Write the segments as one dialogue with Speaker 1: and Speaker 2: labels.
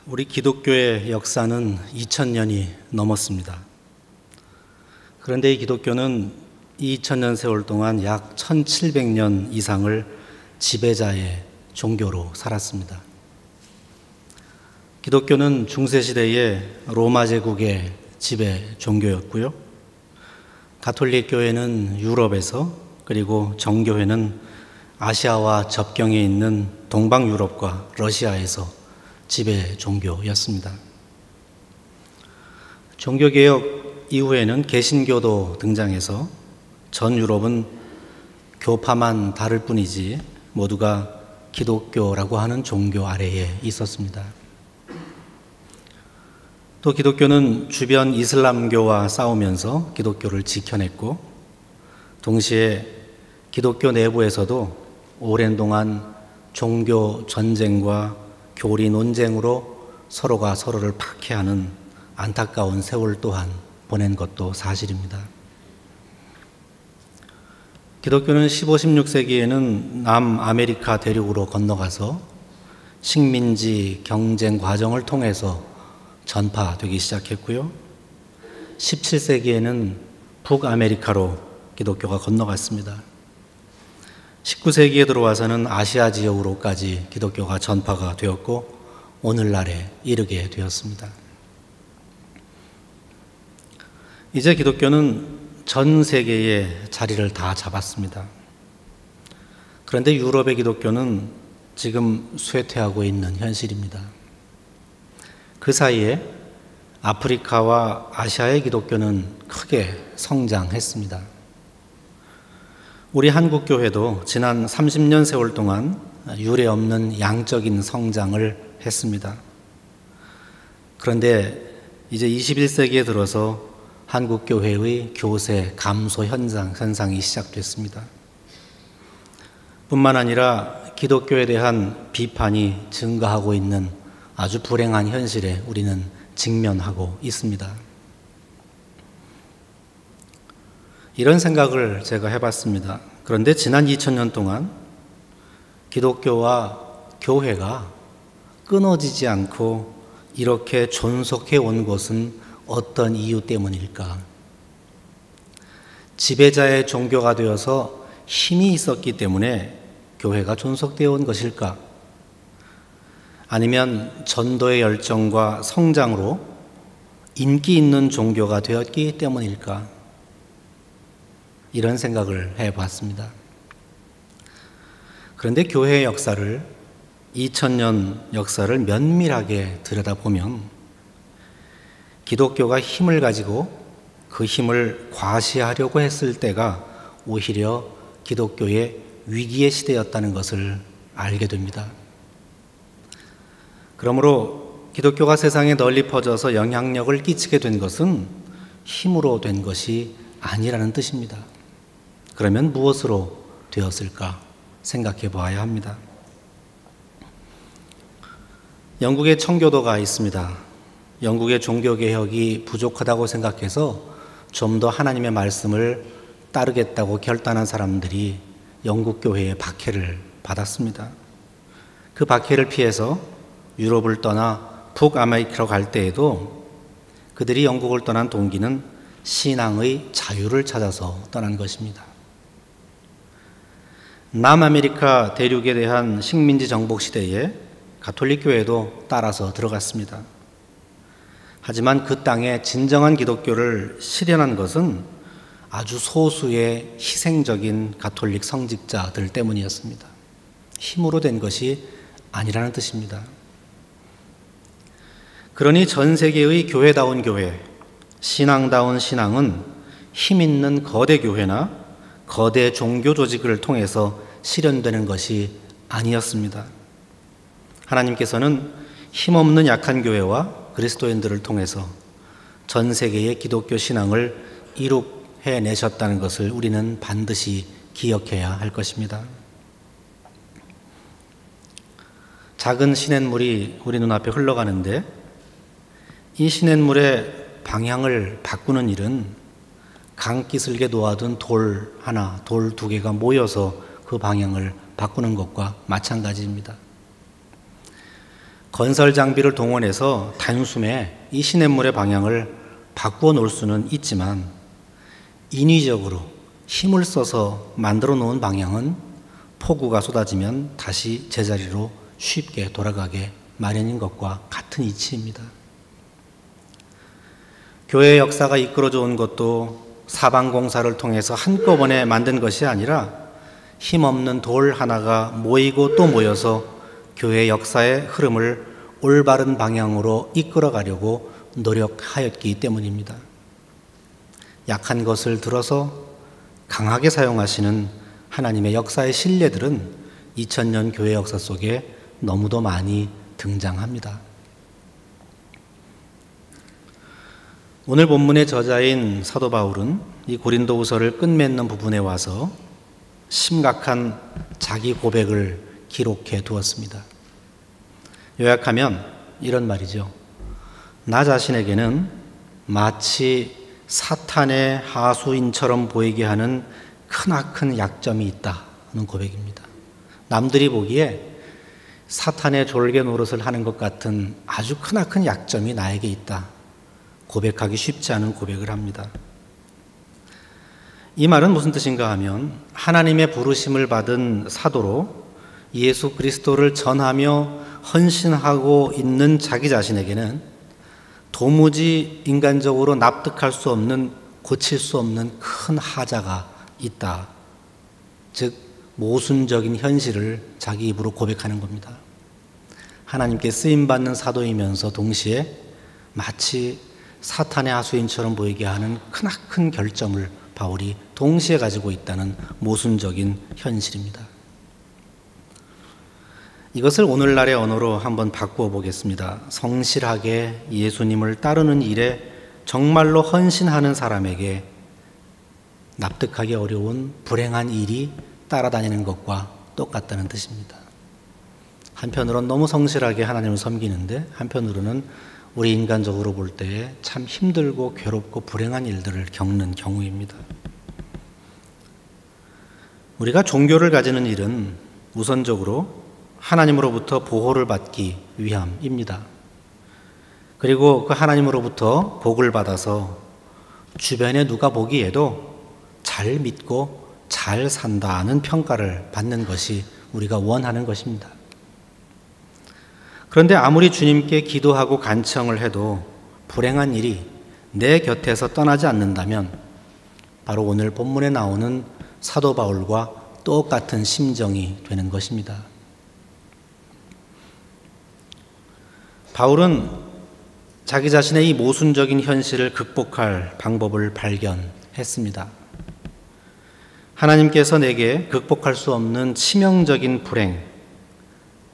Speaker 1: 우리 기독교의 역사는 2000년이 넘었습니다. 그런데 이 기독교는 2000년 세월 동안 약 1700년 이상을 지배자의 종교로 살았습니다. 기독교는 중세시대의 로마 제국의 지배 종교였고요. 가톨릭 교회는 유럽에서, 그리고 정교회는 아시아와 접경에 있는 동방 유럽과 러시아에서 지배 종교였습니다. 종교개혁 이후에는 개신교도 등장해서 전 유럽은 교파만 다를 뿐이지 모두가 기독교라고 하는 종교 아래에 있었습니다. 또 기독교는 주변 이슬람교와 싸우면서 기독교를 지켜냈고, 동시에 기독교 내부에서도 오랜 동안 종교 전쟁과 교리 논쟁으로 서로가 서로를 박해하는 안타까운 세월 또한 보낸 것도 사실입니다. 기독교는 15, 16세기에는 남아메리카 대륙으로 건너가서 식민지 경쟁 과정을 통해서 전파되기 시작했고요. 17세기에는 북아메리카로 기독교가 건너갔습니다. 19세기에 들어와서는 아시아 지역으로까지 기독교가 전파가 되었고 오늘날에 이르게 되었습니다. 이제 기독교는 전 세계에 자리를 다 잡았습니다. 그런데 유럽의 기독교는 지금 쇠퇴하고 있는 현실입니다. 그 사이에 아프리카와 아시아의 기독교는 크게 성장했습니다. 우리 한국교회도 지난 30년 세월 동안 유례 없는 양적인 성장을 했습니다. 그런데 이제 21세기에 들어서 한국교회의 교세 감소 현상이 시작됐습니다. 뿐만 아니라 기독교에 대한 비판이 증가하고 있는 아주 불행한 현실에 우리는 직면하고 있습니다. 이런 생각을 제가 해봤습니다. 그런데 지난 2000년 동안 기독교와 교회가 끊어지지 않고 이렇게 존속해 온 것은 어떤 이유 때문일까? 지배자의 종교가 되어서 힘이 있었기 때문에 교회가 존속되어 온 것일까? 아니면 전도의 열정과 성장으로 인기 있는 종교가 되었기 때문일까? 이런 생각을 해봤습니다. 그런데 교회의 역사를, 2000년 역사를 면밀하게 들여다보면 기독교가 힘을 가지고 그 힘을 과시하려고 했을 때가 오히려 기독교의 위기의 시대였다는 것을 알게 됩니다. 그러므로 기독교가 세상에 널리 퍼져서 영향력을 끼치게 된 것은 힘으로 된 것이 아니라는 뜻입니다. 그러면 무엇으로 되었을까 생각해 보아야 합니다. 영국에 청교도가 있습니다. 영국의 종교개혁이 부족하다고 생각해서 좀 더 하나님의 말씀을 따르겠다고 결단한 사람들이 영국 교회의 박해를 받았습니다. 그 박해를 피해서 유럽을 떠나 북아메리카로 갈 때에도 그들이 영국을 떠난 동기는 신앙의 자유를 찾아서 떠난 것입니다. 남아메리카 대륙에 대한 식민지 정복 시대에 가톨릭 교회도 따라서 들어갔습니다. 하지만 그 땅에 진정한 기독교를 실현한 것은 아주 소수의 희생적인 가톨릭 성직자들 때문이었습니다. 힘으로 된 것이 아니라는 뜻입니다. 그러니 전 세계의 교회다운 교회, 신앙다운 신앙은 힘 있는 거대 교회나 거대 종교 조직을 통해서 실현되는 것이 아니었습니다. 하나님께서는 힘없는 약한 교회와 그리스도인들을 통해서 전 세계의 기독교 신앙을 이룩해내셨다는 것을 우리는 반드시 기억해야 할 것입니다. 작은 시냇물이 우리 눈앞에 흘러가는데 이 시냇물의 방향을 바꾸는 일은 강기슭에 놓아둔 돌 하나, 돌 두 개가 모여서 그 방향을 바꾸는 것과 마찬가지입니다. 건설 장비를 동원해서 단숨에 이 시냇물의 방향을 바꾸어 놓을 수는 있지만 인위적으로 힘을 써서 만들어 놓은 방향은 폭우가 쏟아지면 다시 제자리로 쉽게 돌아가게 마련인 것과 같은 이치입니다. 교회의 역사가 이끌어져 온 것도 사방공사를 통해서 한꺼번에 만든 것이 아니라 힘없는 돌 하나가 모이고 또 모여서 교회의 역사의 흐름을 올바른 방향으로 이끌어가려고 노력하였기 때문입니다. 약한 것을 들어서 강하게 사용하시는 하나님의 역사의 신뢰들은 2000년 교회 역사 속에 너무도 많이 등장합니다. 오늘 본문의 저자인 사도 바울은 이 고린도후서를 끝맺는 부분에 와서 심각한 자기 고백을 기록해 두었습니다. 요약하면 이런 말이죠. 나 자신에게는 마치 사탄의 하수인처럼 보이게 하는 크나큰 약점이 있다는 고백입니다. 남들이 보기에 사탄의 졸개 노릇을 하는 것 같은 아주 크나큰 약점이 나에게 있다. 고백하기 쉽지 않은 고백을 합니다. 이 말은 무슨 뜻인가 하면 하나님의 부르심을 받은 사도로 예수 그리스도를 전하며 헌신하고 있는 자기 자신에게는 도무지 인간적으로 납득할 수 없는, 고칠 수 없는 큰 하자가 있다. 즉 모순적인 현실을 자기 입으로 고백하는 겁니다. 하나님께 쓰임받는 사도이면서 동시에 마치 사탄의 하수인처럼 보이게 하는 크나큰 결점을 바울이 동시에 가지고 있다는 모순적인 현실입니다. 이것을 오늘날의 언어로 한번 바꾸어 보겠습니다. 성실하게 예수님을 따르는 일에 정말로 헌신하는 사람에게 납득하기 어려운 불행한 일이 따라다니는 것과 똑같다는 뜻입니다. 한편으로는 너무 성실하게 하나님을 섬기는데 한편으로는 우리 인간적으로 볼 때에 참 힘들고 괴롭고 불행한 일들을 겪는 경우입니다. 우리가 종교를 가지는 일은 우선적으로 하나님으로부터 보호를 받기 위함입니다. 그리고 그 하나님으로부터 복을 받아서 주변에 누가 보기에도 잘 믿고 잘 산다는 평가를 받는 것이 우리가 원하는 것입니다. 그런데 아무리 주님께 기도하고 간청을 해도 불행한 일이 내 곁에서 떠나지 않는다면 바로 오늘 본문에 나오는 사도 바울과 똑같은 심정이 되는 것입니다. 바울은 자기 자신의 이 모순적인 현실을 극복할 방법을 발견했습니다. 하나님께서 내게 극복할 수 없는 치명적인 불행,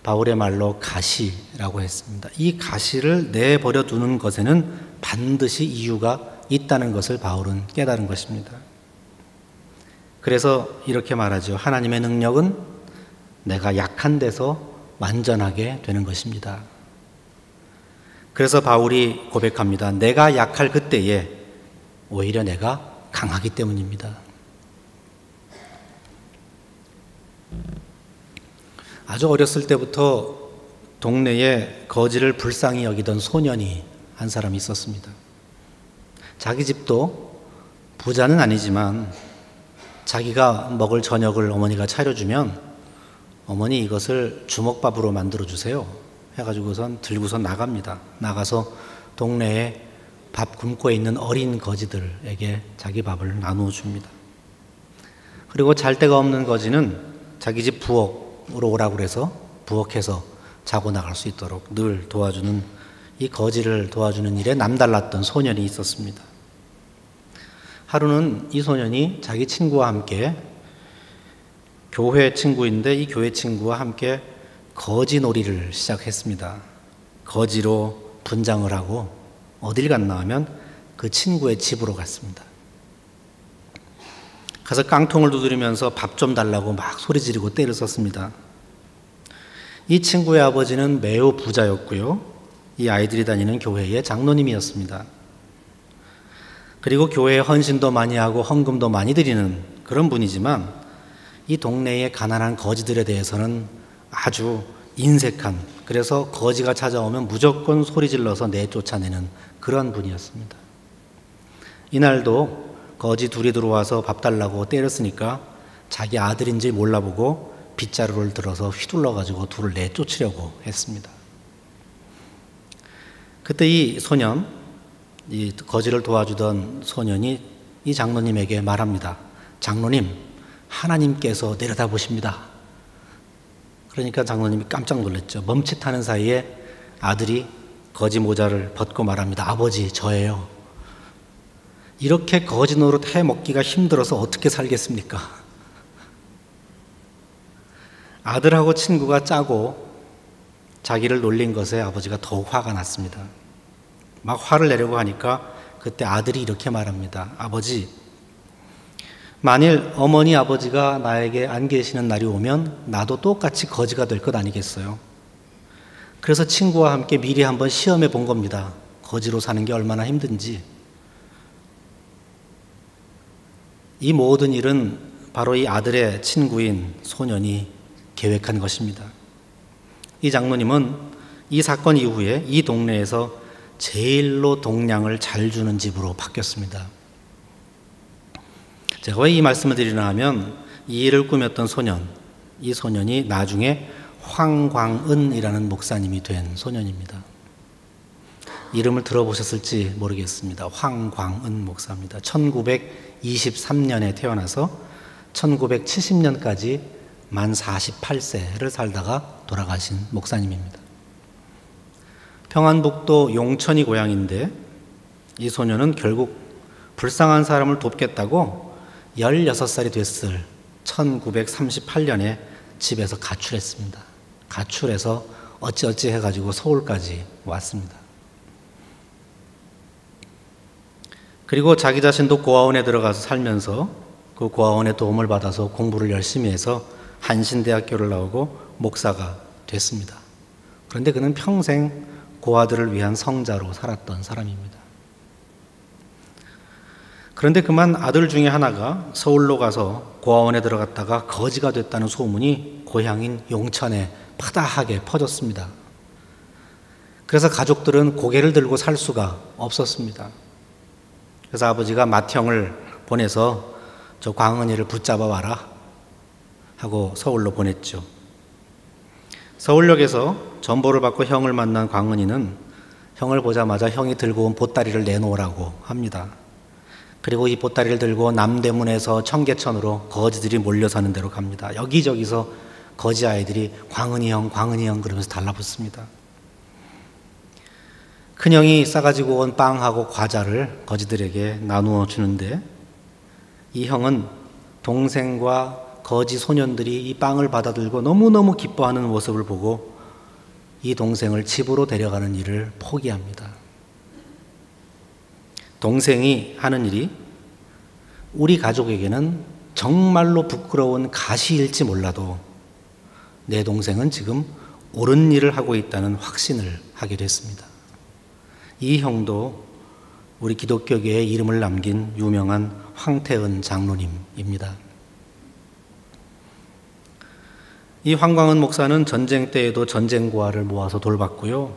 Speaker 1: 바울의 말로 가시라고 했습니다. 이 가시를 내버려 두는 것에는 반드시 이유가 있다는 것을 바울은 깨달은 것입니다. 그래서 이렇게 말하죠. 하나님의 능력은 내가 약한 데서 완전하게 되는 것입니다. 그래서 바울이 고백합니다. 내가 약할 그때에 오히려 내가 강하기 때문입니다. 아주 어렸을 때부터 동네에 거지를 불쌍히 여기던 소년이 한 사람이 있었습니다. 자기 집도 부자는 아니지만 자기가 먹을 저녁을 어머니가 차려주면 어머니 이것을 주먹밥으로 만들어주세요 해가지고선 들고서 나갑니다. 나가서 동네에 밥 굶고 있는 어린 거지들에게 자기 밥을 나누어 줍니다. 그리고 잘 데가 없는 거지는 자기 집 부엌으로 오라고 그래서 부엌에서 자고 나갈 수 있도록 늘 도와주는, 이 거지를 도와주는 일에 남달랐던 소년이 있었습니다. 하루는 이 소년이 자기 친구와 함께, 교회 친구인데 이 교회 친구와 함께 거지 놀이를 시작했습니다. 거지로 분장을 하고 어딜 갔나 하면 그 친구의 집으로 갔습니다. 가서 깡통을 두드리면서 밥 좀 달라고 막 소리 지르고 떼를 썼습니다. 이 친구의 아버지는 매우 부자였고요. 이 아이들이 다니는 교회의 장로님이었습니다. 그리고 교회에 헌신도 많이 하고 헌금도 많이 드리는 그런 분이지만 이 동네의 가난한 거지들에 대해서는 아주 인색한, 그래서 거지가 찾아오면 무조건 소리 질러서 내쫓아내는 그런 분이었습니다. 이날도 거지 둘이 들어와서 밥 달라고 때렸으니까 자기 아들인지 몰라보고 빗자루를 들어서 휘둘러가지고 둘을 내쫓으려고 했습니다. 그때 이 소년, 이 거지를 도와주던 소년이 이 장로님에게 말합니다. 장로님, 하나님께서 내려다보십니다. 그러니까 장로님이 깜짝 놀랐죠. 멈칫하는 사이에 아들이 거지 모자를 벗고 말합니다. 아버지, 저예요. 이렇게 거지 노릇 해먹기가 힘들어서 어떻게 살겠습니까? 아들하고 친구가 짜고 자기를 놀린 것에 아버지가 더욱 화가 났습니다. 막 화를 내려고 하니까 그때 아들이 이렇게 말합니다. 아버지, 만일 어머니 아버지가 나에게 안 계시는 날이 오면 나도 똑같이 거지가 될 것 아니겠어요? 그래서 친구와 함께 미리 한번 시험해 본 겁니다. 거지로 사는 게 얼마나 힘든지. 이 모든 일은 바로 이 아들의 친구인 소년이 계획한 것입니다. 이 장로님은 이 사건 이후에 이 동네에서 제일로 동량을 잘 주는 집으로 바뀌었습니다. 제가 왜 이 말씀을 드리나 하면 이 일을 꾸몄던 소년, 이 소년이 나중에 황광은이라는 목사님이 된 소년입니다. 이름을 들어보셨을지 모르겠습니다. 황광은 목사입니다. 1923년에 태어나서 1970년까지 만 48세를 살다가 돌아가신 목사님입니다. 평안북도 용천이 고향인데 이 소년은 결국 불쌍한 사람을 돕겠다고 16살이 됐을 1938년에 집에서 가출했습니다. 가출해서 어찌어찌 해가지고 서울까지 왔습니다. 그리고 자기 자신도 고아원에 들어가서 살면서 그 고아원의 도움을 받아서 공부를 열심히 해서 한신대학교를 나오고 목사가 됐습니다. 그런데 그는 평생 고아들을 위한 성자로 살았던 사람입니다. 그런데 그만 아들 중에 하나가 서울로 가서 고아원에 들어갔다가 거지가 됐다는 소문이 고향인 용천에 파다하게 퍼졌습니다. 그래서 가족들은 고개를 들고 살 수가 없었습니다. 그래서 아버지가 맏형을 보내서 저 광은이를 붙잡아 와라 하고 서울로 보냈죠. 서울역에서 전보를 받고 형을 만난 광은이는 형을 보자마자 형이 들고 온 보따리를 내놓으라고 합니다. 그리고 이 보따리를 들고 남대문에서 청계천으로 거지들이 몰려 사는 데로 갑니다. 여기저기서 거지 아이들이 광은이 형 그러면서 달라붙습니다. 큰형이 싸가지고 온 빵하고 과자를 거지들에게 나누어 주는데 이 형은 동생과 거지 소년들이 이 빵을 받아들고 너무너무 기뻐하는 모습을 보고 이 동생을 집으로 데려가는 일을 포기합니다. 동생이 하는 일이 우리 가족에게는 정말로 부끄러운 가시일지 몰라도 내 동생은 지금 옳은 일을 하고 있다는 확신을 하게 됐습니다. 이 형도 우리 기독교계에 이름을 남긴 유명한 황태은 장로님입니다. 이 황광은 목사는 전쟁 때에도 전쟁 고아를 모아서 돌봤고요.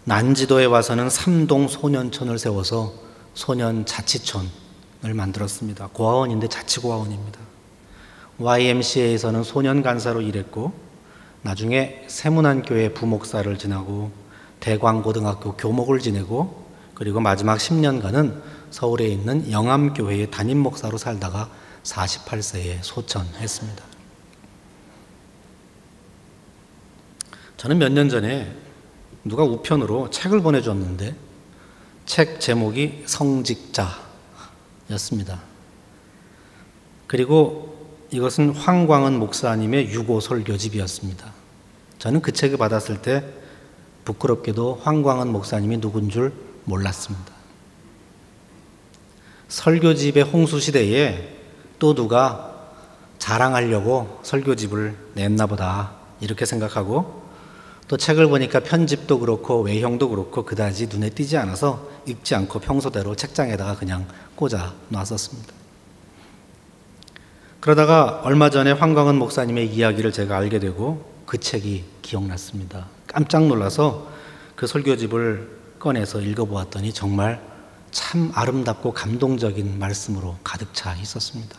Speaker 1: 난지도에 와서는 3동 소년촌을 세워서 소년 자치촌을 만들었습니다. 고아원인데 자치고아원입니다. YMCA에서는 소년 간사로 일했고 나중에 세문안교회 부목사를 지나고 대광고등학교 교목을 지내고 그리고 마지막 10년간은 서울에 있는 영암교회의 담임 목사로 살다가 48세에 소천했습니다. 저는 몇 년 전에 누가 우편으로 책을 보내줬는데 책 제목이 성직자였습니다. 그리고 이것은 황광은 목사님의 유고 설교집이었습니다. 저는 그 책을 받았을 때 부끄럽게도 황광은 목사님이 누군 줄 몰랐습니다. 설교집의 홍수시대에 또 누가 자랑하려고 설교집을 냈나 보다 이렇게 생각하고 또 책을 보니까 편집도 그렇고 외형도 그렇고 그다지 눈에 띄지 않아서 읽지 않고 평소대로 책장에다가 그냥 꽂아 놨었습니다. 그러다가 얼마 전에 황광은 목사님의 이야기를 제가 알게 되고 그 책이 기억났습니다. 깜짝 놀라서 그 설교집을 꺼내서 읽어보았더니 정말 참 아름답고 감동적인 말씀으로 가득 차 있었습니다.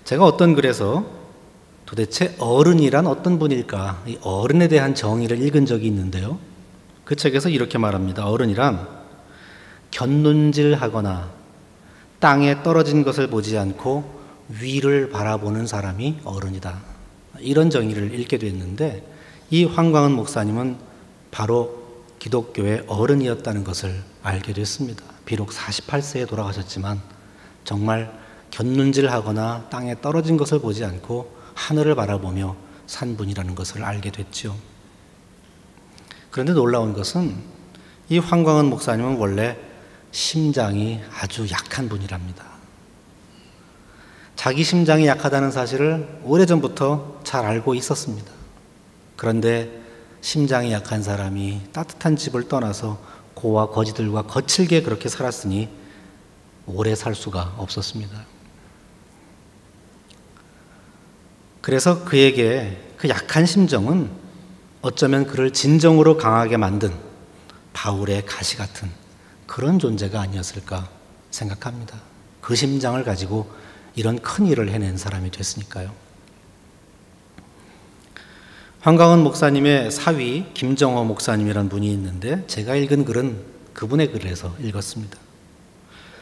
Speaker 1: 제가 어떤 글에서 도대체 어른이란 어떤 분일까? 이 어른에 대한 정의를 읽은 적이 있는데요. 그 책에서 이렇게 말합니다. 어른이란 곁눈질하거나 땅에 떨어진 것을 보지 않고 위를 바라보는 사람이 어른이다. 이런 정의를 읽게 됐는데 이 황광은 목사님은 바로 기독교의 어른이었다는 것을 알게 됐습니다. 비록 48세에 돌아가셨지만 정말 곁눈질하거나 땅에 떨어진 것을 보지 않고 하늘을 바라보며 산 분이라는 것을 알게 됐죠. 그런데 놀라운 것은 이 황광은 목사님은 원래 심장이 아주 약한 분이랍니다. 자기 심장이 약하다는 사실을 오래전부터 잘 알고 있었습니다. 그런데 심장이 약한 사람이 따뜻한 집을 떠나서 고와 거지들과 거칠게 그렇게 살았으니 오래 살 수가 없었습니다. 그래서 그에게 그 약한 심정은 어쩌면 그를 진정으로 강하게 만든 바울의 가시 같은 그런 존재가 아니었을까 생각합니다. 그 심장을 가지고 이런 큰 일을 해낸 사람이 됐으니까요. 황광은 목사님의 사위 김정호 목사님이라는 분이 있는데 제가 읽은 글은 그분의 글에서 읽었습니다.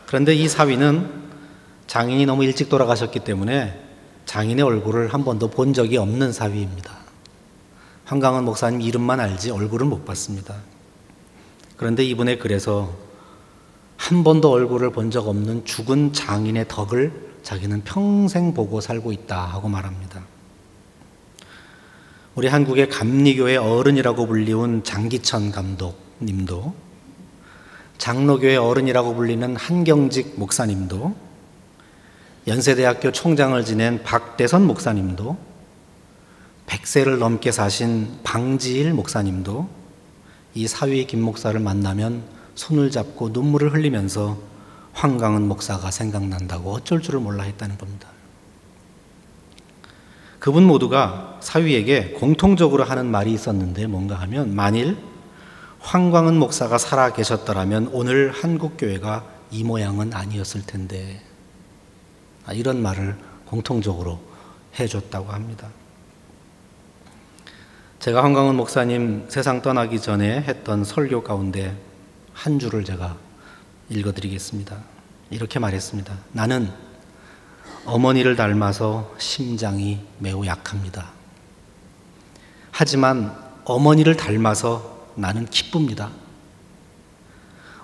Speaker 1: 그런데 이 사위는 장인이 너무 일찍 돌아가셨기 때문에 장인의 얼굴을 한 번도 본 적이 없는 사위입니다. 황광은 목사님 이름만 알지 얼굴은 못 봤습니다. 그런데 이분의 글에서 한 번도 얼굴을 본 적 없는 죽은 장인의 덕을 자기는 평생 보고 살고 있다 하고 말합니다. 우리 한국의 감리교의 어른이라고 불리운 장기천 감독님도, 장로교의 어른이라고 불리는 한경직 목사님도, 연세대학교 총장을 지낸 박대선 목사님도, 100세를 넘게 사신 방지일 목사님도 이 사위 김 목사를 만나면 손을 잡고 눈물을 흘리면서 황광은 목사가 생각난다고 어쩔 줄을 몰라 했다는 겁니다. 그분 모두가 사위에게 공통적으로 하는 말이 있었는데 뭔가 하면 만일 황광은 목사가 살아 계셨더라면 오늘 한국교회가 이 모양은 아니었을 텐데, 이런 말을 공통적으로 해줬다고 합니다. 제가 황광은 목사님 세상 떠나기 전에 했던 설교 가운데 한 줄을 제가 읽어드리겠습니다. 이렇게 말했습니다. 나는 어머니를 닮아서 심장이 매우 약합니다. 하지만 어머니를 닮아서 나는 기쁩니다.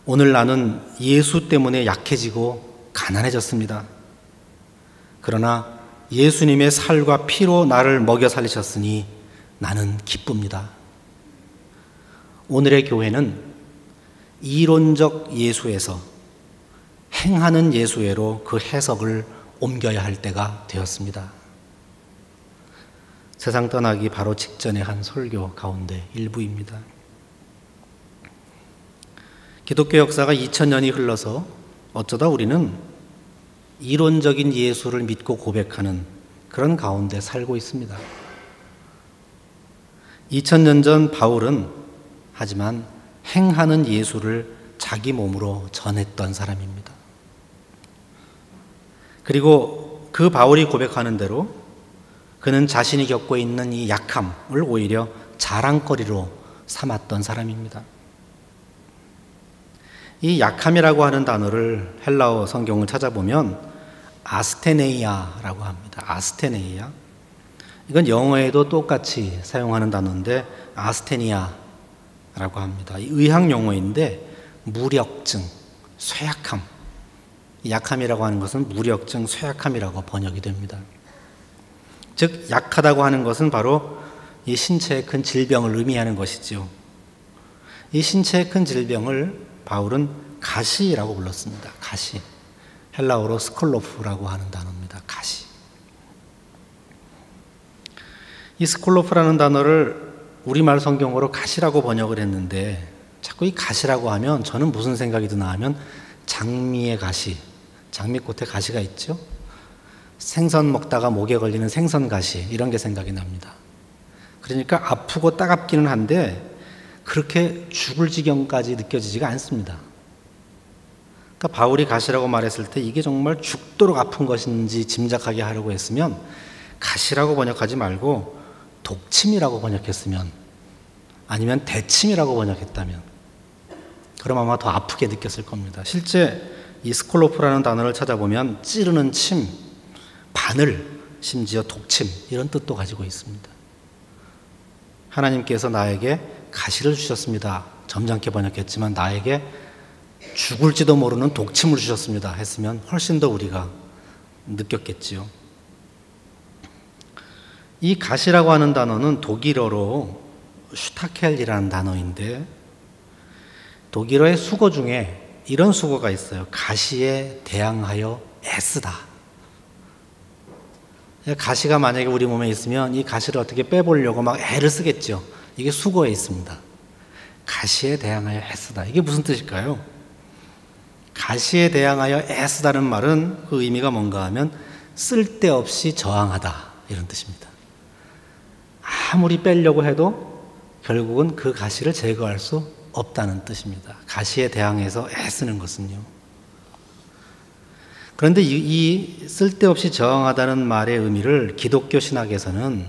Speaker 1: 오늘 나는 예수 때문에 약해지고 가난해졌습니다. 그러나 예수님의 살과 피로 나를 먹여 살리셨으니 나는 기쁩니다. 오늘의 교회는 이론적 예수에서 행하는 예수회로 그 해석을 옮겨야 할 때가 되었습니다. 세상 떠나기 바로 직전에 한 설교 가운데 일부입니다. 기독교 역사가 2000년이 흘러서 어쩌다 우리는 이론적인 예수를 믿고 고백하는 그런 가운데 살고 있습니다. 2000년 전 바울은 하지만 행하는 예수를 자기 몸으로 전했던 사람입니다. 그리고 그 바울이 고백하는 대로 그는 자신이 겪고 있는 이 약함을 오히려 자랑거리로 삼았던 사람입니다. 이 약함이라고 하는 단어를 헬라어 성경을 찾아보면 아스테네이아라고 합니다. 아스테네이아. 이건 영어에도 똑같이 사용하는 단어인데 아스테니아라고 합니다. 의학 용어인데 무력증, 쇠약함. 약함이라고 하는 것은 무력증, 쇠약함이라고 번역이 됩니다. 즉 약하다고 하는 것은 바로 이 신체의 큰 질병을 의미하는 것이죠. 이 신체의 큰 질병을 바울은 가시라고 불렀습니다. 가시. 헬라어로 스콜로프라고 하는 단어입니다. 가시. 이 스콜로프라는 단어를 우리말 성경어로 가시라고 번역을 했는데 자꾸 이 가시라고 하면 저는 무슨 생각이 드나 하면 장미의 가시, 장미꽃에 가시가 있죠. 생선 먹다가 목에 걸리는 생선 가시 이런 게 생각이 납니다. 그러니까 아프고 따갑기는 한데 그렇게 죽을 지경까지 느껴지지가 않습니다. 그러니까 바울이 가시라고 말했을 때 이게 정말 죽도록 아픈 것인지 짐작하게 하려고 했으면 가시라고 번역하지 말고 독침이라고 번역했으면, 아니면 대침이라고 번역했다면 그럼 아마 더 아프게 느꼈을 겁니다. 실제 이 스콜로프라는 단어를 찾아보면 찌르는 침, 바늘, 심지어 독침 이런 뜻도 가지고 있습니다. 하나님께서 나에게 가시를 주셨습니다. 점잖게 번역했지만 나에게 죽을지도 모르는 독침을 주셨습니다 했으면 훨씬 더 우리가 느꼈겠지요. 이 가시라고 하는 단어는 독일어로 슈타켈이라는 단어인데, 독일어의 수거 중에 이런 수거가 있어요. 가시에 대항하여 애쓰다. 가시가 만약에 우리 몸에 있으면 이 가시를 어떻게 빼보려고 막 애를 쓰겠죠. 이게 수거에 있습니다. 가시에 대항하여 애쓰다. 이게 무슨 뜻일까요? 가시에 대항하여 애쓰다는 말은 그 의미가 뭔가 하면 쓸데없이 저항하다 이런 뜻입니다. 아무리 빼려고 해도 결국은 그 가시를 제거할 수 없다는 뜻입니다. 가시에 대항해서 애쓰는 것은요. 그런데 이 쓸데없이 저항하다는 말의 의미를 기독교 신학에서는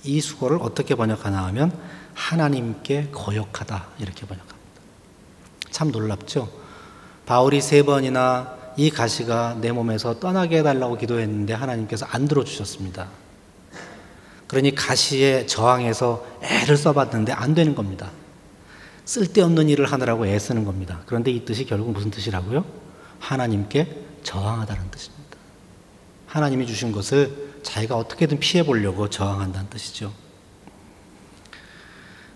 Speaker 1: 이 수고를 어떻게 번역하나 하면 하나님께 거역하다 이렇게 번역합니다. 참 놀랍죠? 바울이 3번이나 이 가시가 내 몸에서 떠나게 해달라고 기도했는데 하나님께서 안 들어주셨습니다. 그러니 가시에 저항해서 애를 써봤는데 안 되는 겁니다. 쓸데없는 일을 하느라고 애쓰는 겁니다. 그런데 이 뜻이 결국 무슨 뜻이라고요? 하나님께 저항하다는 뜻입니다. 하나님이 주신 것을 자기가 어떻게든 피해보려고 저항한다는 뜻이죠.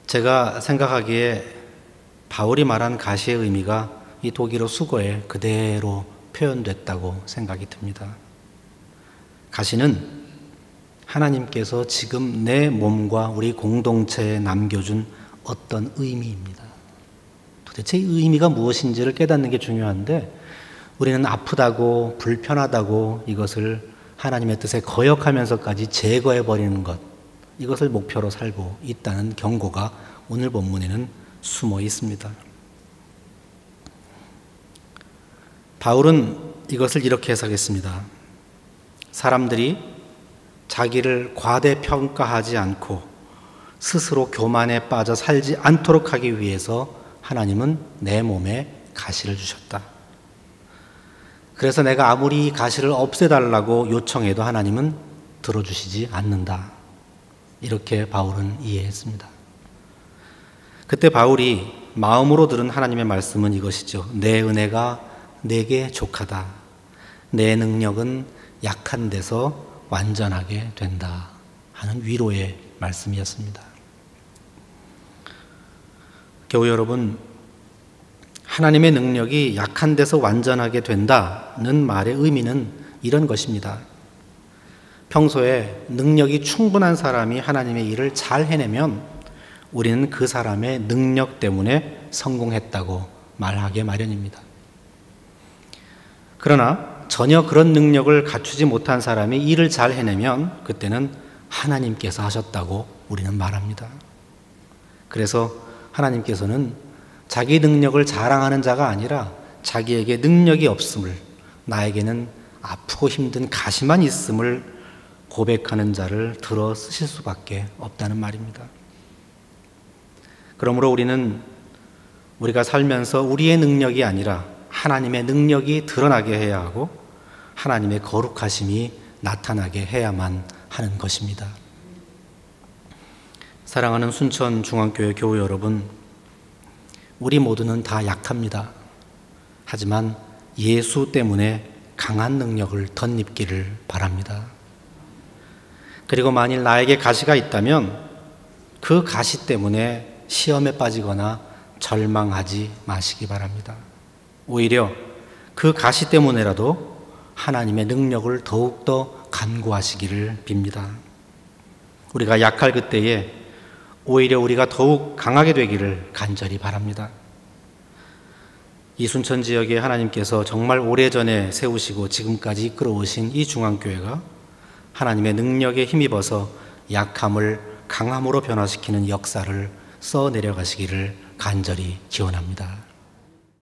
Speaker 1: 제가 생각하기에 바울이 말한 가시의 의미가 이 독일어 수거에 그대로 표현됐다고 생각이 듭니다. 가시는 하나님께서 지금 내 몸과 우리 공동체에 남겨준 어떤 의미입니다. 도대체 이 의미가 무엇인지를 깨닫는 게 중요한데, 우리는 아프다고 불편하다고 이것을 하나님의 뜻에 거역하면서까지 제거해버리는 것, 이것을 목표로 살고 있다는 경고가 오늘 본문에는 숨어 있습니다. 바울은 이것을 이렇게 해석했습니다. 사람들이 자기를 과대평가하지 않고 스스로 교만에 빠져 살지 않도록 하기 위해서 하나님은 내 몸에 가시를 주셨다. 그래서 내가 아무리 이 가시를 없애달라고 요청해도 하나님은 들어주시지 않는다. 이렇게 바울은 이해했습니다. 그때 바울이 마음으로 들은 하나님의 말씀은 이것이죠. 내 은혜가 내게 족하다. 내 능력은 약한 데서 완전하게 된다 하는 위로의 말씀이었습니다. 교우 여러분, 하나님의 능력이 약한 데서 완전하게 된다는 말의 의미는 이런 것입니다. 평소에 능력이 충분한 사람이 하나님의 일을 잘 해내면 우리는 그 사람의 능력 때문에 성공했다고 말하기 마련입니다. 그러나 전혀 그런 능력을 갖추지 못한 사람이 일을 잘 해내면 그때는 하나님께서 하셨다고 우리는 말합니다. 그래서 하나님께서는 자기 능력을 자랑하는 자가 아니라 자기에게 능력이 없음을, 나에게는 아프고 힘든 가시만 있음을 고백하는 자를 들어 쓰실 수밖에 없다는 말입니다. 그러므로 우리가 살면서 우리의 능력이 아니라 하나님의 능력이 드러나게 해야 하고 하나님의 거룩하심이 나타나게 해야만 하는 것입니다. 사랑하는 순천중앙교회 교우 여러분, 우리 모두는 다 약합니다. 하지만 예수 때문에 강한 능력을 덧입기를 바랍니다. 그리고 만일 나에게 가시가 있다면 그 가시 때문에 시험에 빠지거나 절망하지 마시기 바랍니다. 오히려 그 가시 때문에라도 하나님의 능력을 더욱더 간구하시기를 빕니다. 우리가 약할 그때에 오히려 우리가 더욱 강하게 되기를 간절히 바랍니다. 이 순천 지역에 하나님께서 정말 오래전에 세우시고 지금까지 이끌어 오신 이 중앙교회가 하나님의 능력에 힘입어서 약함을 강함으로 변화시키는 역사를 써 내려가시기를 간절히 기원합니다.